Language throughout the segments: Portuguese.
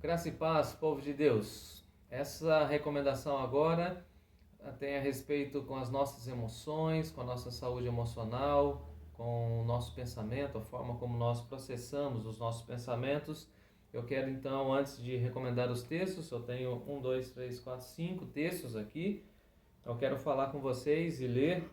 Graça e paz, povo de Deus. Essa recomendação agora tem a respeito com as nossas emoções, com a nossa saúde emocional, com o nosso pensamento, a forma como nós processamos os nossos pensamentos. Eu quero então, antes de recomendar os textos, eu tenho 5 textos aqui. Eu quero falar com vocês e ler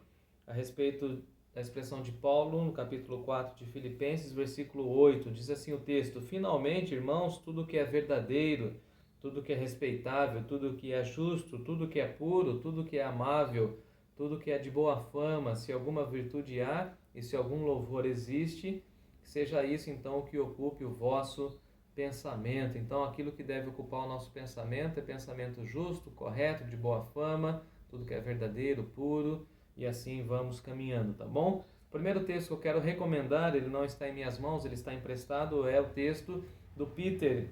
a respeito da expressão de Paulo no capítulo 4 de Filipenses, versículo 8. Diz assim o texto: Finalmente, irmãos, tudo que é verdadeiro, tudo que é respeitável, tudo que é justo, tudo que é puro, tudo que é amável, tudo que é de boa fama, se alguma virtude há e se algum louvor existe, que seja isso então o que ocupe o vosso pensamento. Então, aquilo que deve ocupar o nosso pensamento é pensamento justo, correto, de boa fama, tudo que é verdadeiro, puro, e assim vamos caminhando, tá bom? O primeiro texto que eu quero recomendar, ele não está em minhas mãos, ele está emprestado, é o texto do Peter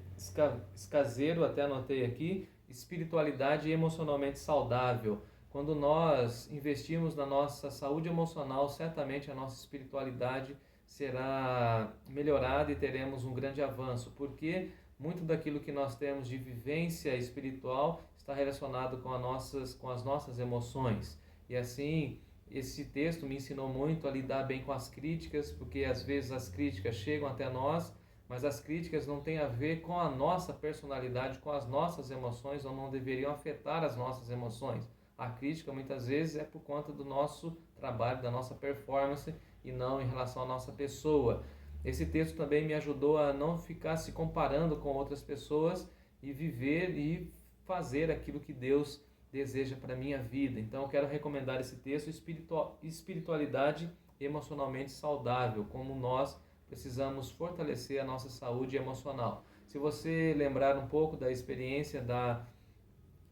Scazzero, até anotei aqui, Espiritualidade Emocionalmente Saudável. Quando nós investimos na nossa saúde emocional, certamente a nossa espiritualidade será melhorada e teremos um grande avanço, porque muito daquilo que nós temos de vivência espiritual está relacionado com as nossas emoções. E assim, esse texto me ensinou muito a lidar bem com as críticas, porque às vezes as críticas chegam até nós, mas as críticas não têm a ver com a nossa personalidade, com as nossas emoções, ou não deveriam afetar as nossas emoções. A crítica muitas vezes é por conta do nosso trabalho, da nossa performance, e não em relação à nossa pessoa. Esse texto também me ajudou a não ficar se comparando com outras pessoas e viver e fazer aquilo que Deus deseja para a minha vida. Então eu quero recomendar esse texto, Espiritualidade Emocionalmente Saudável, como nós precisamos fortalecer a nossa saúde emocional. Se você lembrar um pouco da experiência da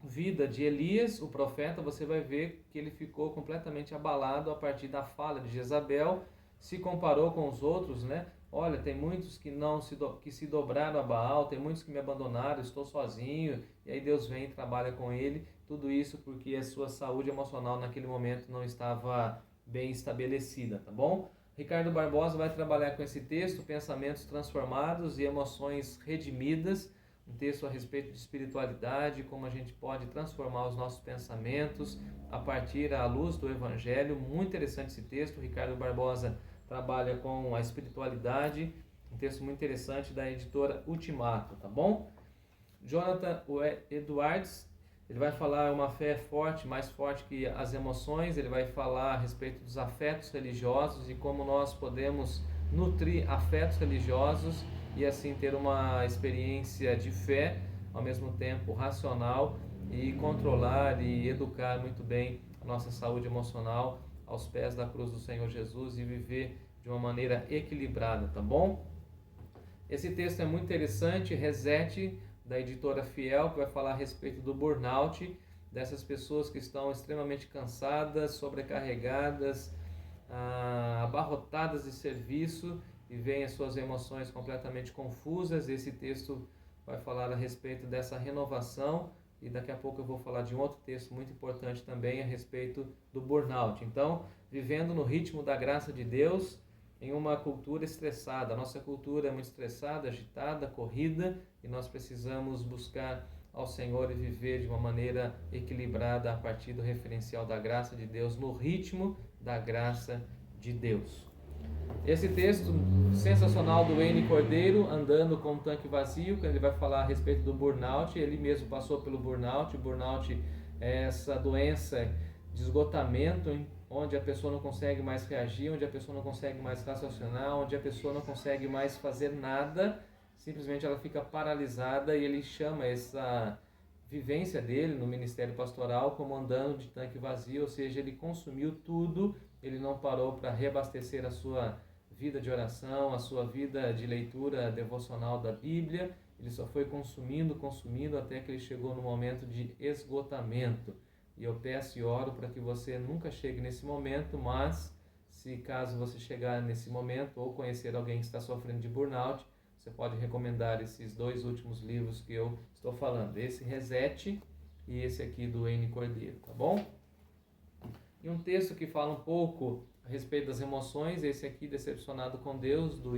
vida de Elias, o profeta, você vai ver que ele ficou completamente abalado a partir da fala de Jezabel, se comparou com os outros, né? Olha, tem muitos que se dobraram a Baal, tem muitos que me abandonaram, estou sozinho, e aí Deus vem e trabalha com ele, tudo isso porque a sua saúde emocional naquele momento não estava bem estabelecida, tá bom? Ricardo Barbosa vai trabalhar com esse texto, pensamentos transformados e emoções redimidas, um texto a respeito de espiritualidade, como a gente pode transformar os nossos pensamentos a partir da luz do Evangelho. Muito interessante esse texto. Ricardo Barbosa trabalha com a espiritualidade, um texto muito interessante da editora Ultimato, tá bom? Jonathan Edwards, ele vai falar uma fé forte, mais forte que as emoções. Ele vai falar a respeito dos afetos religiosos e como nós podemos nutrir afetos religiosos e assim ter uma experiência de fé, ao mesmo tempo racional, e controlar e educar muito bem a nossa saúde emocional aos pés da cruz do Senhor Jesus e viver de uma maneira equilibrada, tá bom? Esse texto é muito interessante, Reset, da editora Fiel, que vai falar a respeito do burnout, dessas pessoas que estão extremamente cansadas, sobrecarregadas, abarrotadas de serviço e veem as suas emoções completamente confusas. Esse texto vai falar a respeito dessa renovação e daqui a pouco eu vou falar de um outro texto muito importante também a respeito do burnout. Então, vivendo no ritmo da graça de Deus, em uma cultura estressada. A nossa cultura é muito estressada, agitada, corrida, e nós precisamos buscar ao Senhor e viver de uma maneira equilibrada a partir do referencial da graça de Deus, no ritmo da graça de Deus. Esse texto sensacional do Wayne Cordeiro, Andando com um Tanque Vazio, que ele vai falar a respeito do burnout. Ele mesmo passou pelo burnout. O burnout é essa doença de esgotamento, onde a pessoa não consegue mais reagir, onde a pessoa não consegue mais raciocinar, onde a pessoa não consegue mais fazer nada, simplesmente ela fica paralisada, e ele chama essa vivência dele no ministério pastoral como andando de tanque vazio, ou seja, ele consumiu tudo, ele não parou para reabastecer a sua vida de oração, a sua vida de leitura devocional da Bíblia, ele só foi consumindo até que ele chegou no momento de esgotamento. E eu peço e oro para que você nunca chegue nesse momento, mas se caso você chegar nesse momento ou conhecer alguém que está sofrendo de burnout, você pode recomendar esses 2 últimos livros que eu estou falando, esse Reset e esse aqui do Wayne Cordeiro, tá bom? E um texto que fala um pouco a respeito das emoções, esse aqui, Decepcionado com Deus, do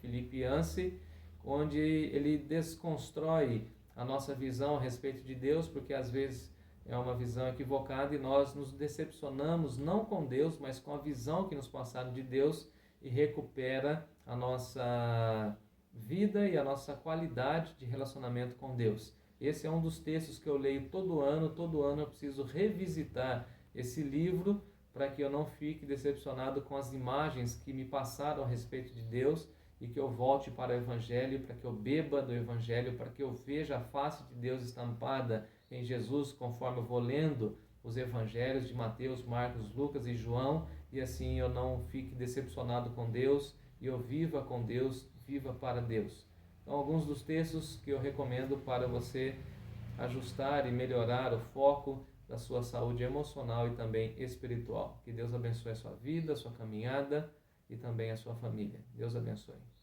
Felipe Yancey. onde ele desconstrói a nossa visão a respeito de Deus, porque às vezes é uma visão equivocada e nós nos decepcionamos não com Deus, mas com a visão que nos passaram de Deus, e recupera a nossa vida e a nossa qualidade de relacionamento com Deus. Esse é um dos textos que eu leio todo ano eu preciso revisitar esse livro para que eu não fique decepcionado com as imagens que me passaram a respeito de Deus, e que eu volte para o Evangelho, para que eu beba do Evangelho, para que eu veja a face de Deus estampada em Jesus, conforme eu vou lendo os Evangelhos de Mateus, Marcos, Lucas e João, e assim eu não fique decepcionado com Deus, e eu viva com Deus, viva para Deus. Então, alguns dos textos que eu recomendo para você ajustar e melhorar o foco da sua saúde emocional e também espiritual. Que Deus abençoe a sua vida, a sua caminhada e também a sua família. Deus abençoe.